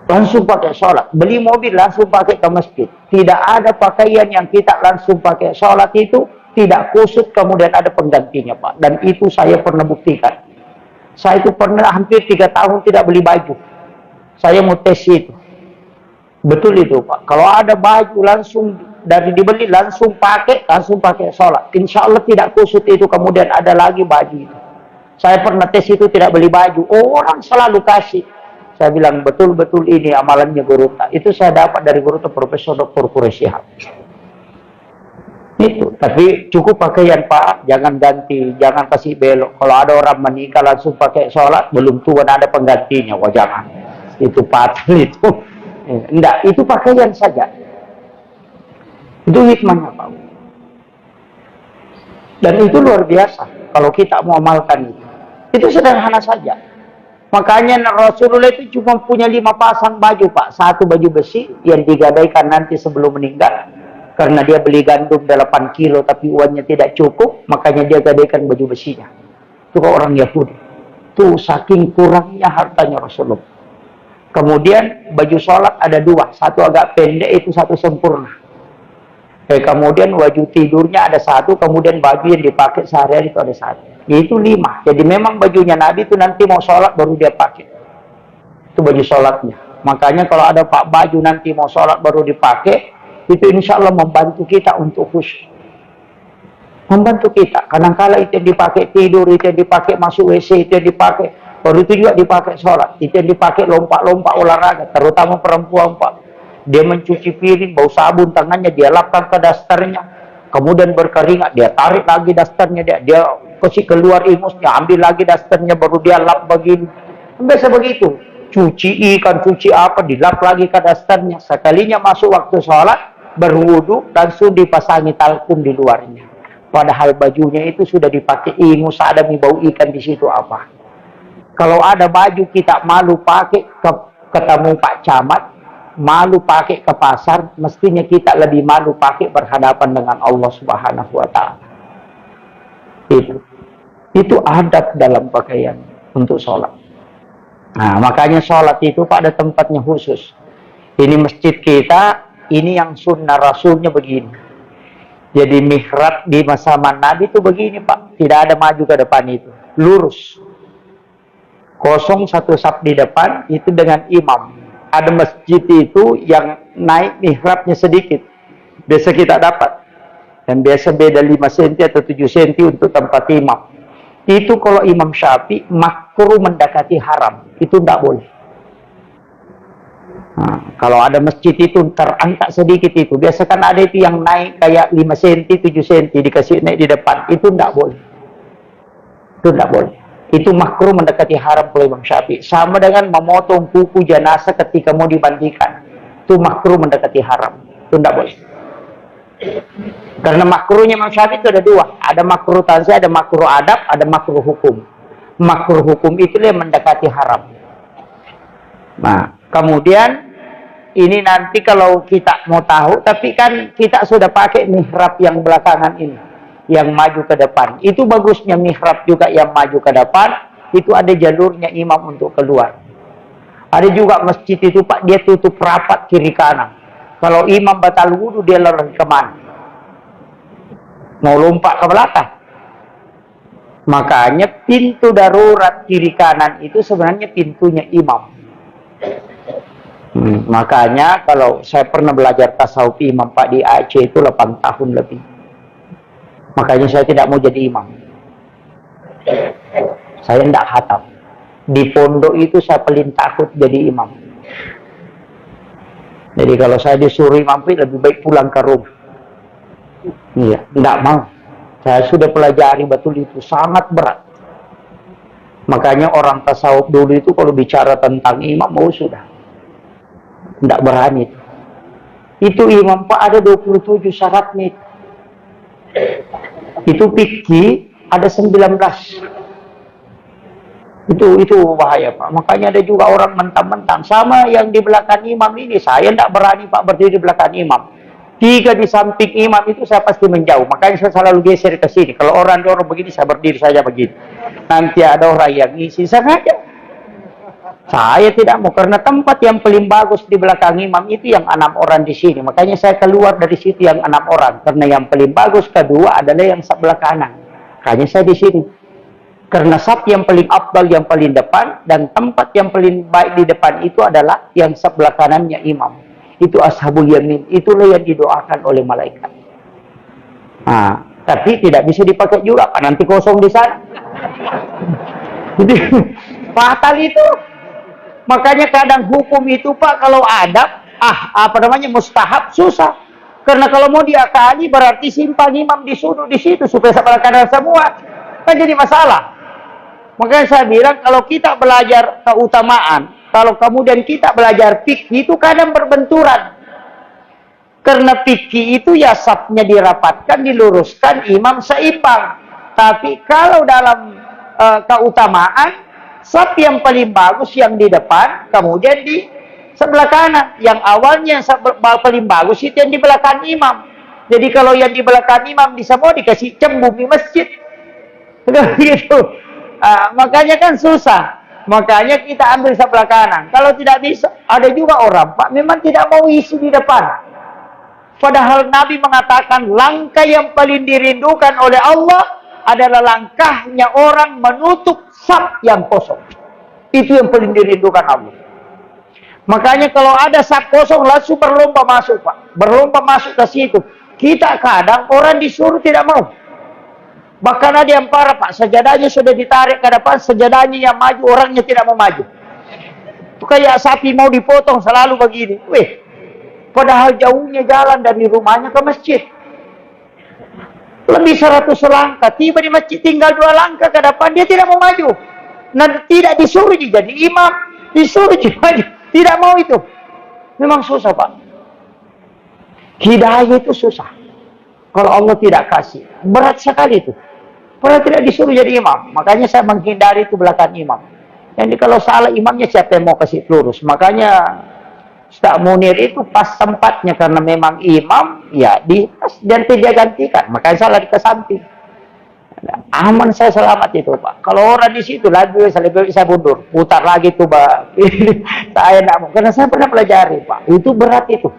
Langsung pakai sholat. Beli mobil langsung pakai ke masjid. Tidak ada pakaian yang kita langsung pakai sholat itu tidak kusut kemudian ada penggantinya Pak. Dan itu saya pernah buktikan. Saya itu pernah hampir 3 tahun tidak beli baju. Saya mau tes itu. Betul itu Pak. Kalau ada baju langsung dari dibeli langsung pakai sholat. Insya Allah tidak kusut itu kemudian ada lagi baju itu. Saya pernah tes itu tidak beli baju. Orang selalu kasih. Saya bilang betul-betul ini amalannya Guru. Itu saya dapat dari Guru Profesor Dr. Quraisy Shihab. Itu, tapi cukup pakaian Pak, jangan ganti, jangan kasih belok. Kalau ada orang menikah langsung pakai sholat, belum tua ada penggantinya, wah jangan. Itu fatal itu. Enggak, itu pakaian saja. Itu hikmahnya Pak. Dan itu luar biasa kalau kita mau amalkan itu. Itu sederhana saja. Makanya Rasulullah itu cuma punya 5 pasang baju Pak. 1 baju besi yang digadaikan nanti sebelum meninggal. Karena dia beli gandum 8 kilo tapi uangnya tidak cukup, makanya dia gadaikan baju besinya. Itu orang Yahudi. Itu saking kurangnya hartanya Rasulullah. Kemudian baju sholat ada 2, satu agak pendek, itu satu sempurna. Kemudian baju tidurnya ada 1, kemudian baju yang dipakai sehari-hari itu ada 1. Itu 5. Jadi memang bajunya Nabi itu nanti mau sholat baru dia pakai. Itu baju sholatnya. Makanya kalau ada pak baju nanti mau sholat baru dipakai, itu insya Allah membantu kita untuk khusyuk. Membantu kita. Kadang-kala itu yang dipakai tidur, itu yang dipakai masuk WC, itu yang dipakai. Baru itu juga dipakai sholat. Itu yang dipakai lompat-lompat olahraga. Terutama perempuan, Pak. Dia mencuci piring, bau sabun tangannya, dia lapkan ke dasternya. Kemudian berkeringat, dia tarik lagi dasternya. Dia kasih keluar ingusnya, ambil lagi dasternya, baru dia lap begini. Biasa begitu. Cuci ikan, cuci apa, dilap lagi ke dasternya. Sekalinya masuk waktu sholat, berwudu, langsung dipasangi talkum di luarnya. Padahal bajunya itu sudah dipakai ingus, ada bau ikan di situ apa. Kalau ada baju kita malu pakai ketemu Pak Camat, malu pakai ke pasar, mestinya kita lebih malu pakai berhadapan dengan Allah Subhanahu wa Ta'ala. Itu adab dalam pakaian untuk sholat. Nah, makanya sholat itu pada tempatnya khusus. Ini masjid kita, ini yang sunnah Rasulnya begini. Jadi mihrab di masa Nabi itu begini, Pak. Tidak ada maju ke depan itu. Lurus. Kosong satu saf di depan, itu dengan imam. Ada masjid itu yang naik mihrabnya sedikit. Biasa kita dapat. Dan biasa beda 5 cm atau 7 cm untuk tempat imam. Itu kalau Imam Syafi'i makruh mendekati haram. Itu tidak boleh. Nah, kalau ada masjid itu terangkat sedikit itu. Biasa kan ada itu yang naik kayak 5 cm, 7 cm dikasih naik di depan. Itu tidak boleh. Itu tidak boleh. Itu makruh mendekati haram oleh Imam Syafi'i. Sama dengan memotong kuku jenazah ketika mau dimandikan. Itu makruh mendekati haram. Itu tidak boleh. Karena makruhnya Imam Syafi'i itu ada 2. Ada makruh tanzih, ada makruh adab, ada makruh hukum. Makruh hukum itu yang mendekati haram. Nah, kemudian ini nanti kalau kita mau tahu, tapi kan kita sudah pakai mihrab yang belakangan ini, yang maju ke depan. Itu bagusnya mihrab juga yang maju ke depan, itu ada jalurnya imam untuk keluar. Ada juga masjid itu, Pak, dia tutup rapat kiri kanan. Kalau imam batal wudu, dia lari kemana? Mau lompat ke belakang. Makanya pintu darurat kiri kanan itu sebenarnya pintunya imam. Makanya kalau saya pernah belajar tasawuf imam, Pak, di Aceh itu 8 tahun lebih. Makanya saya tidak mau jadi imam. Saya tidak khatam. Di pondok itu saya paling takut jadi imam. Jadi kalau saya disuruh imam, lebih baik pulang ke rumah. Iya, tidak mau. Saya sudah pelajari betul itu, sangat berat. Makanya orang tasawuf dulu itu kalau bicara tentang imam, sudah. Tidak berani. Itu imam, Pak, ada 27 syaratnya. Itu fikih ada 19. Itu bahaya, Pak. Makanya ada juga orang mentang-mentang sama yang di belakang imam ini. Saya tidak berani, Pak, berdiri di belakang imam. 3 di samping imam itu saya pasti menjauh. Makanya saya selalu geser ke sini. Kalau orang begini, saya berdiri saja begini. Nanti ada orang yang ngisi, sengaja. Saya tidak mau, karena tempat yang paling bagus di belakang imam itu yang 6 orang di sini. Makanya saya keluar dari situ yang 6 orang. Karena yang paling bagus kedua adalah yang sebelah kanan. Makanya saya di sini. Karena saf yang paling afdal, yang paling depan, dan tempat yang paling baik di depan itu adalah yang sebelah kanannya imam. Itu ashabul yamin. Itulah yang didoakan oleh malaikat. Nah, tapi tidak bisa dipakai juga, Pak. Nanti kosong di sana. Jadi, fatal itu. Makanya kadang hukum itu, Pak, kalau adab, mustahab, susah. Karena kalau mau diakali, berarti simpang imam disuruh di situ, supaya sebelah kanan semua. Kan jadi masalah. Makanya saya bilang, kalau kita belajar keutamaan, kalau kemudian kita belajar fikih, itu kadang berbenturan. Karena fikih itu ya safnya dirapatkan, diluruskan, imam seimbang. Tapi kalau dalam keutamaan, saf yang paling bagus yang di depan, kemudian di sebelah kanan. Yang awalnya yang paling bagus itu yang di belakang imam. Jadi kalau yang di belakang imam bisa mau dikasih cembung di masjid. Begitu. Makanya kan susah. Makanya kita ambil sebelah kanan. Kalau tidak bisa, ada juga orang, Pak, memang tidak mau isi di depan. Padahal Nabi mengatakan langkah yang paling dirindukan oleh Allah adalah langkahnya orang menutup saf yang kosong. Itu yang paling dirindukan Allah. Makanya kalau ada saf kosong langsung berlomba masuk, Pak. Berlomba masuk ke situ. Kita kadang orang disuruh tidak mau. Bahkan ada yang parah, Pak. Sajadahnya sudah ditarik ke depan, sajadahnya yang maju, orangnya tidak mau maju. Itu kayak sapi mau dipotong selalu begini. Weh, padahal jauhnya jalan dari rumahnya ke masjid. Lebih 100 langkah. Tiba di masjid tinggal 2 langkah ke depan, dia tidak mau maju. Nah, tidak disuruh jadi imam, disuruh jadi maju. Tidak mau itu. Memang susah, Pak. Hidayah itu susah. Kalau Allah tidak kasih. Berat sekali itu. Padahal tidak disuruh jadi imam. Makanya saya menghindari itu belakang imam. Jadi kalau salah imamnya siapa yang mau kasih lurus. Makanya Ustaz Munir itu pas tempatnya. Karena memang imam. Ya dan dia gantikan. Makanya salah di ke samping. Aman saya selamat itu, Pak. Kalau orang di situ lagi saya mundur. Putar lagi tuh, Pak. Saya tidak mau. Karena saya pernah pelajari, Pak. Itu berat itu.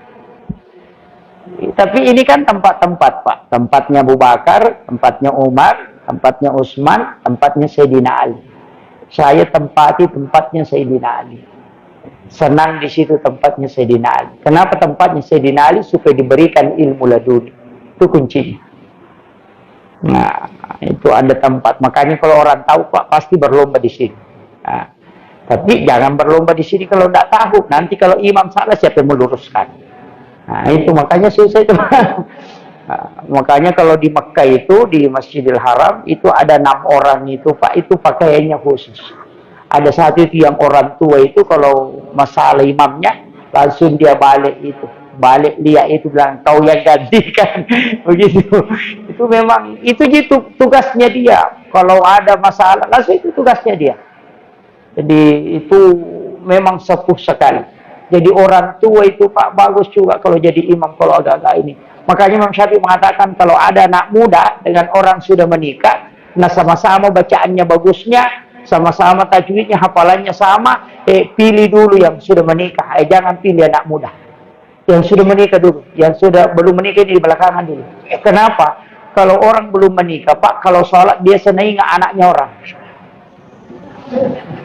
Tapi ini kan tempat-tempat, Pak. Tempatnya Abu Bakar, tempatnya Umar, tempatnya Utsman, tempatnya Sayyidina Ali. Saya tempati tempatnya Sayyidina Ali. Senang di situ tempatnya Sayyidina Ali. Kenapa tempatnya Sayyidina Ali? Supaya diberikan ilmu laduni. Itu kuncinya. Nah, itu ada tempat. Makanya kalau orang tahu, Pak, pasti berlomba di sini. Nah, tapi jangan berlomba di sini kalau tidak tahu. Nanti kalau imam salah, siapa yang meluruskan? Nah, itu makanya susah itu. Nah, makanya kalau di Mekah itu, di Masjidil Haram, itu ada 6 orang itu, Pak, itu pakaiannya khusus. Ada satu itu yang orang tua itu, kalau masalah imamnya, langsung dia balik itu. Balik dia itu bilang, kau yang gantikan. Begitu. Itu memang, itu tugasnya dia. Kalau ada masalah, langsung itu tugasnya dia. Jadi itu memang sepuh sekali. Jadi orang tua itu, Pak, bagus juga kalau jadi imam kalau agak-agak ini. Makanya Imam Syafi'i mengatakan kalau ada anak muda dengan orang sudah menikah, nah sama-sama bacaannya bagusnya, sama-sama tajwidnya, hafalannya sama, pilih dulu yang sudah menikah. Jangan pilih anak muda. Yang sudah menikah dulu. Yang sudah belum menikah ini di belakangan dulu. Kenapa? Kalau orang belum menikah, Pak, kalau sholat dia senang anaknya orang.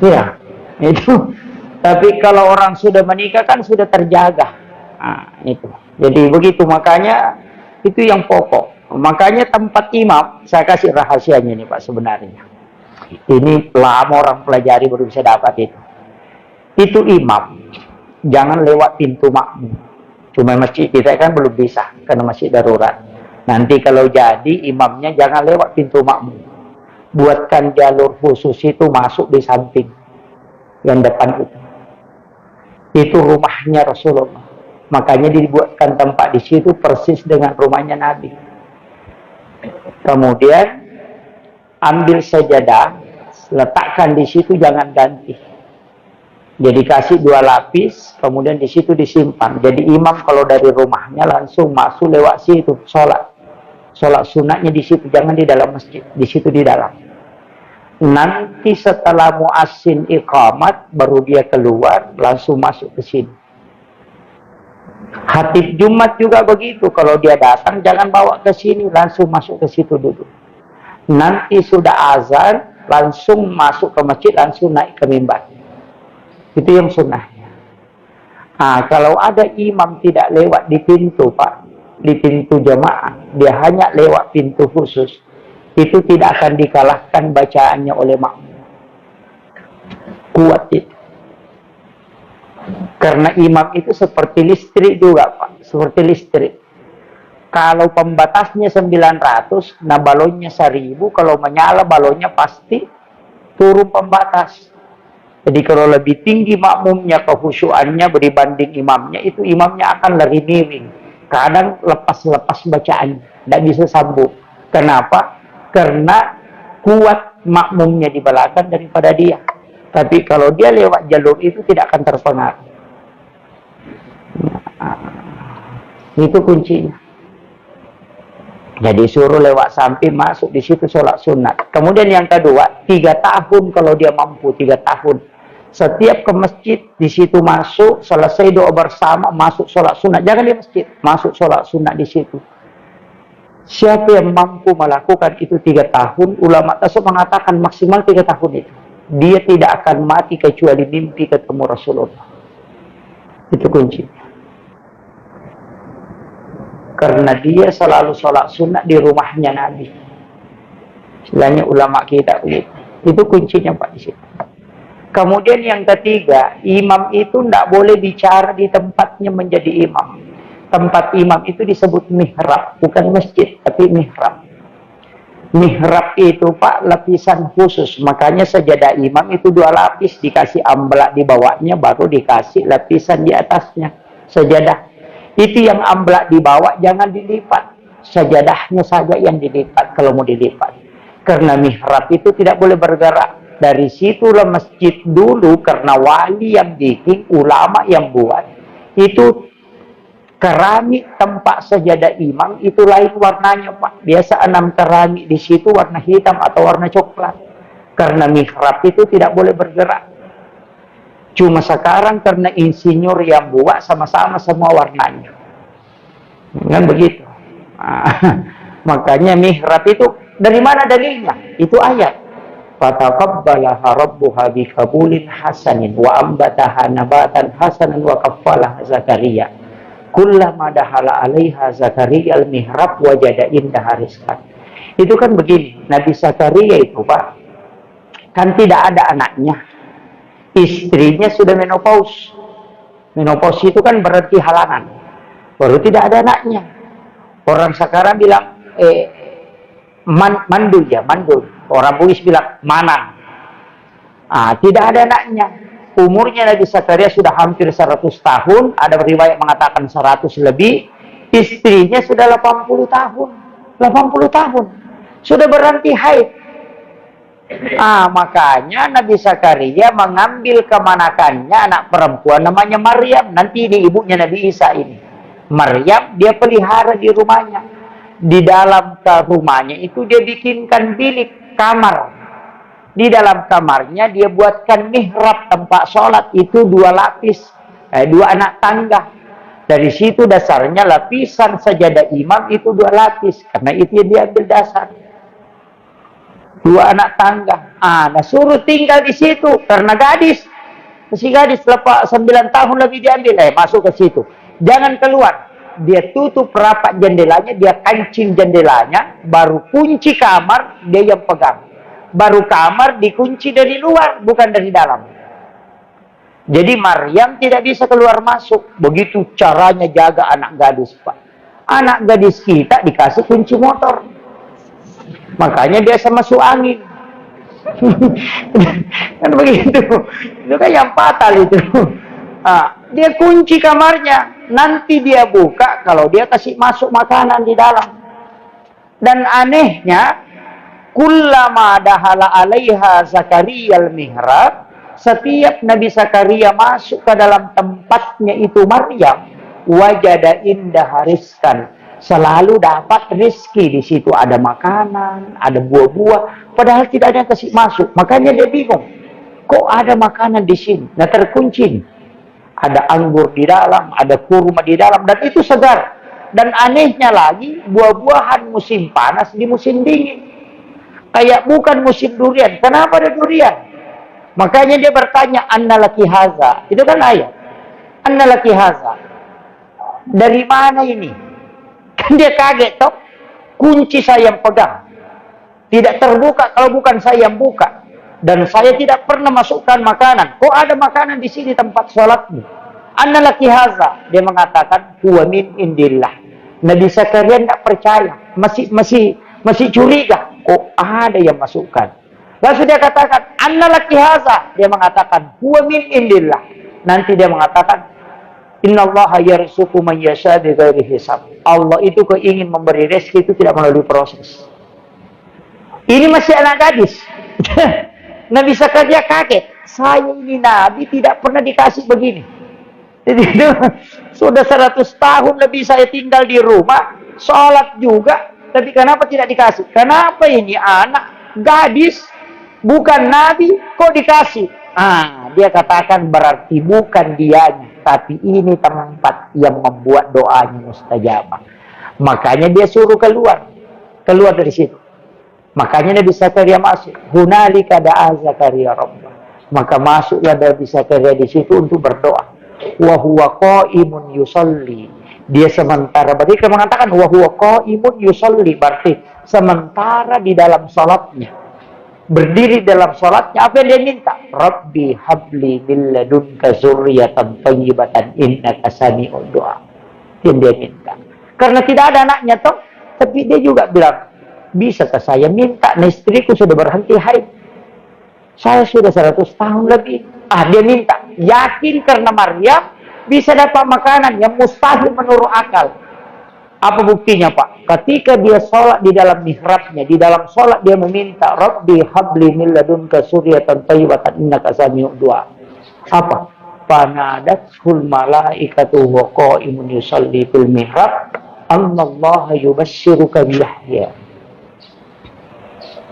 Iya, itu. Tapi kalau orang sudah menikah kan sudah terjaga. Nah, itu. Jadi begitu, makanya itu yang pokok. Makanya tempat imam, saya kasih rahasianya nih, Pak, sebenarnya. Ini lama orang pelajari baru bisa dapat itu. Itu imam, jangan lewat pintu makmum. Cuma masjid kita kan belum bisa, karena masjid darurat. Nanti kalau jadi imamnya jangan lewat pintu makmum. Buatkan jalur khusus itu masuk di samping. Yang depan itu. Itu rumahnya Rasulullah. Makanya dibuatkan tempat di situ persis dengan rumahnya Nabi. Kemudian ambil sajadah, letakkan di situ, jangan ganti. Jadi kasih 2 lapis, kemudian di situ disimpan. Jadi imam kalau dari rumahnya langsung masuk lewat situ sholat. Sholat sunatnya di situ, jangan di dalam masjid, di situ di dalam. Nanti setelah muazzin iqamat baru dia keluar langsung masuk ke sini. Khatib Jumat juga begitu, kalau dia datang jangan bawa ke sini, langsung masuk ke situ dulu. Nanti sudah azan langsung masuk ke masjid, langsung naik ke mimbar. Itu yang sunnahnya. Nah, kalau ada imam tidak lewat di pintu, Pak, di pintu jamaah, dia hanya lewat pintu khusus, itu tidak akan dikalahkan bacaannya oleh makmum. Kuat itu. Karena imam itu seperti listrik juga, Pak. Seperti listrik. Kalau pembatasnya 900, nah balonnya 1000, kalau menyala balonnya pasti turun pembatas. Jadi kalau lebih tinggi makmumnya, kekhusyuannya dibanding imamnya, itu imamnya akan lari miring. Kadang lepas-lepas bacaan, tidak bisa sambung. Kenapa? Karena kuat makmumnya di belakang daripada dia. Tapi kalau dia lewat jalur itu tidak akan terpengaruh. Nah, itu kuncinya. Jadi suruh lewat samping masuk di situ sholat sunat. Kemudian yang kedua, 3 tahun kalau dia mampu, 3 tahun. Setiap ke masjid, di situ masuk, selesai doa bersama, masuk sholat sunat. Jangan di masjid, masuk sholat sunat di situ. Siapa yang mampu melakukan itu 3 tahun, ulama tasawuf mengatakan maksimal 3 tahun itu. Dia tidak akan mati kecuali mimpi ketemu Rasulullah. Itu kuncinya. Karena dia selalu sholat sunat di rumahnya Nabi. Istilahnya ulama kita begitu. Itu kuncinya Pak di situ. Kemudian yang ketiga, imam itu tidak boleh bicara di tempatnya menjadi imam. Tempat imam itu disebut mihrab, bukan masjid, tapi mihrab. Mihrab itu Pak lapisan khusus, makanya sajadah imam itu 2 lapis, dikasih amblak di bawahnya, baru dikasih lapisan di atasnya. Sajadah itu yang amblak di bawah jangan dilipat, sajadahnya saja yang dilipat kalau mau dilipat. Karena mihrab itu tidak boleh bergerak. Dari situlah masjid dulu, karena wali yang bikin, ulama yang buat. Itu keramik tempat sajadah imam itu lain warnanya Pak. Biasa 6 keramik di situ warna hitam atau warna coklat. Karena mihrab itu tidak boleh bergerak. Cuma sekarang karena insinyur yang buat sama-sama semua warnanya. Kan begitu. Makanya mihrab itu dari mana dalilnya? Itu ayat. Fataqabbalaha rabbuha biqabulin hasanin wa ambataha nabatan hasanan wa kaffalaha Zakaria. Kullama dahala 'alaiha Zakaria al-mihrab wajada indaha rizqan. Itu kan begini, Nabi Zakaria itu Pak, kan tidak ada anaknya. Istrinya sudah menopause. Menopause itu kan berarti halangan. Baru tidak ada anaknya. Orang sekarang bilang mandul ya, mandul. Orang Bugis bilang manang. Tidak ada anaknya. Umurnya Nabi Zakaria sudah hampir 100 tahun. Ada riwayat mengatakan 100 lebih. Istrinya sudah 80 tahun. 80 tahun. Sudah berhenti haid. Makanya Nabi Zakaria mengambil kemanakannya anak perempuan namanya Maryam. Nanti ini ibunya Nabi Isa ini. Maryam dia pelihara di rumahnya. Di dalam rumahnya itu dia bikinkan bilik, kamar. Di dalam kamarnya dia buatkan mihrab tempat sholat itu 2 lapis, 2 anak tangga. Dari situ dasarnya lapisan sajadah imam itu 2 lapis, karena itu yang diambil dasar. 2 anak tangga. Nah suruh tinggal di situ karena gadis. Si gadis lepas 9 tahun lebih diambil, masuk ke situ. Jangan keluar. Dia tutup rapat jendelanya, dia kancing jendelanya, baru kunci kamar dia yang pegang. Baru kamar dikunci dari luar, bukan dari dalam. Jadi Maryam tidak bisa keluar masuk. Begitu caranya jaga anak gadis Pak. Anak gadis kita dikasih kunci motor. Makanya biasa masuk angin. Kan begitu. Itu kan yang fatal itu. Dia kunci kamarnya. Nanti dia buka kalau dia kasih masuk makanan di dalam. Dan anehnya, kullama dahala 'alaiha Zakaria al-mihrab, setiap Nabi Zakaria masuk ke dalam tempatnya itu Maryam, wajada indah rizqan, selalu dapat rezeki. Di situ ada makanan, ada buah-buah, padahal tidak ada yang kasih masuk. Makanya dia bingung, kok ada makanan di sini? Nah terkunci. Ada anggur di dalam, ada kurma di dalam, dan itu segar. Dan anehnya lagi, buah-buahan musim panas di musim dingin. Kayak bukan musim durian. Kenapa ada durian? Makanya dia bertanya, anna laki haza. Itu kan ayat. Anna laki haza. Dari mana ini? Kan dia kaget toh. Kunci saya yang pegang. Tidak terbuka kalau bukan saya yang buka. Dan saya tidak pernah masukkan makanan. Kok ada makanan di sini tempat sholatmu? Anna laki haza. Dia mengatakan, huwa min indillah. Nabi Zakaria tidak percaya. Masih curiga. Kok ada yang masukkan? Lalu dia katakan, anna laki haza. Dia mengatakan, huwa min indillah. Nanti dia mengatakan, innallaha yarzuqu man yasha bighairi hisab. Allah itu ingin memberi rezeki itu tidak melalui proses. Ini masih anak gadis. Nabi Zakaria kaget. Saya ini Nabi tidak pernah dikasih begini. Jadi sudah 100 tahun lebih saya tinggal di rumah, sholat juga, Tapi kenapa tidak dikasih? Kenapa ini anak gadis, bukan nabi, kok dikasih? Dia katakan berarti bukan dianya, tapi ini tempat yang membuat doanya mustajabah. Makanya dia suruh keluar dari situ. Makanya Nabi Zakaria masuk. Hunalika da'a Zakaria rabbah. Maka masuklah Nabi Zakaria di situ untuk berdoa. Wa huwa qaimun yusalli. Dia sementara, berarti kita mengatakan wa huwa qaimun yusalli, berarti sementara di dalam salatnya, berdiri dalam salatnya, apa yang dia minta? Rabbi habli min ladunka dzurriyyatan thayyibatan innaka sami'ud du'a. Yang dia minta. Karena tidak ada anaknya toh, tapi dia juga bilang, bisakah saya minta? Nah, istriku sudah berhenti haid. Saya sudah 100 tahun lebih. Dia minta. Yakin karena Maryam bisa dapat makanan yang mustahil menurut akal. Apa buktinya, Pak? Ketika dia sholat di dalam mihrabnya, di dalam sholat dia meminta, Rabbi habli min ladunka dzurriyyatan thayyibatan innaka sami'ud du'a. Apa? Fanadatul malaikatu wa qaimun yusalli fil mihrab, Allaha yubasyshiruka bi Yahya.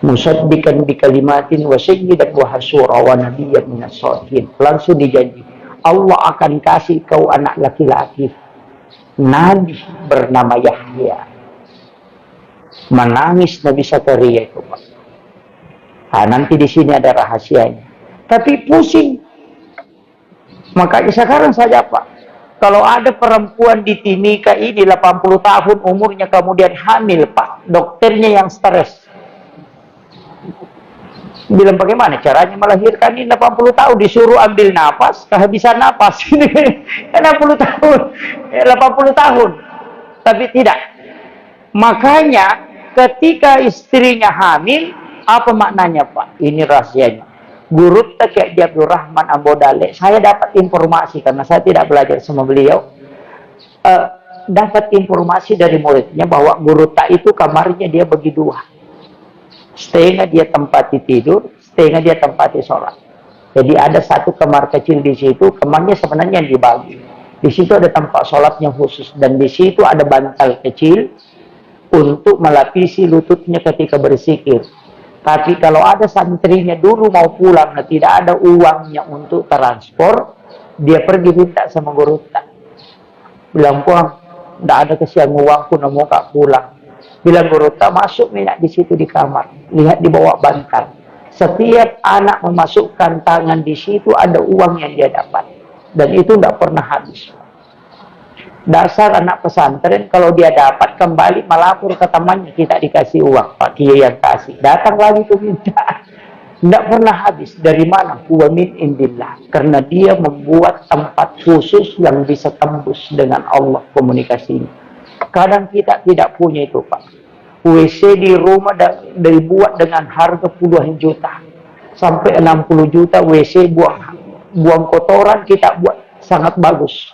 Musaddiqan bi kalimatin wa sayyidan wa hasura wa nabiyyan minas shalihin. Langsung dijanji, Allah akan kasih kau anak laki-laki, nabi bernama Yahya. Menangis Nabi Zakaria itu, Pak. Nanti di sini ada rahasianya. Tapi pusing. Makanya sekarang saja, Pak, kalau ada perempuan di Timika ini 80 tahun umurnya kemudian hamil, Pak, dokternya yang stres. Bilang bagaimana caranya melahirkan ini 80 tahun, disuruh ambil nafas, kehabisan nafas. 60 tahun, 80 tahun. Tapi tidak. Makanya ketika istrinya hamil, apa maknanya, Pak? Ini rahasianya. Guru Ki Abdul Rahman Ambodale, saya dapat informasi karena saya tidak belajar sama beliau. Dapat informasi dari muridnya bahwa Guru itu kamarnya dia bagi dua. Setengah dia tempati tidur, setengah dia tempati sholat. Jadi ada satu kamar kecil di situ, kamarnya sebenarnya yang dibagi. Di situ ada tempat sholatnya khusus, dan di situ ada bantal kecil untuk melapisi lututnya ketika berzikir. Tapi kalau ada santrinya dulu mau pulang, tidak ada uangnya untuk transport, dia pergi minta sama Guru. Bilang, puang, tidak ada kesian uangku, mau kak pulang. Bilang Guru, masuk minyak di situ di kamar, lihat di bawah bantal. Setiap anak memasukkan tangan di situ ada uang yang dia dapat, dan itu tidak pernah habis. Dasar anak pesantren, kalau dia dapat kembali melapor ke temannya, kita dikasih uang, Pak Kiai yang kasih, datang lagi tuh minta. Tidak pernah habis. Dari mana? Huwa min indillah. Karena dia membuat tempat khusus yang bisa tembus dengan Allah komunikasinya. Kadang kita tidak punya itu, Pak. WC di rumah dibuat dengan harga puluhan juta. Sampai 60 juta WC buang kotoran kita buat sangat bagus.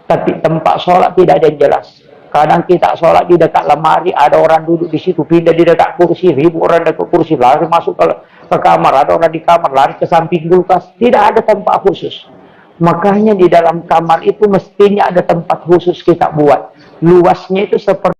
Tapi tempat sholat tidak ada yang jelas. Kadang kita sholat di dekat lemari, ada orang duduk di situ, pindah di dekat kursi, ribu orang dekat kursi, lari masuk ke kamar, ada orang di kamar, lari ke samping kulkas. Tidak ada tempat khusus. Makanya di dalam kamar itu mestinya ada tempat khusus kita buat. Luasnya itu seperti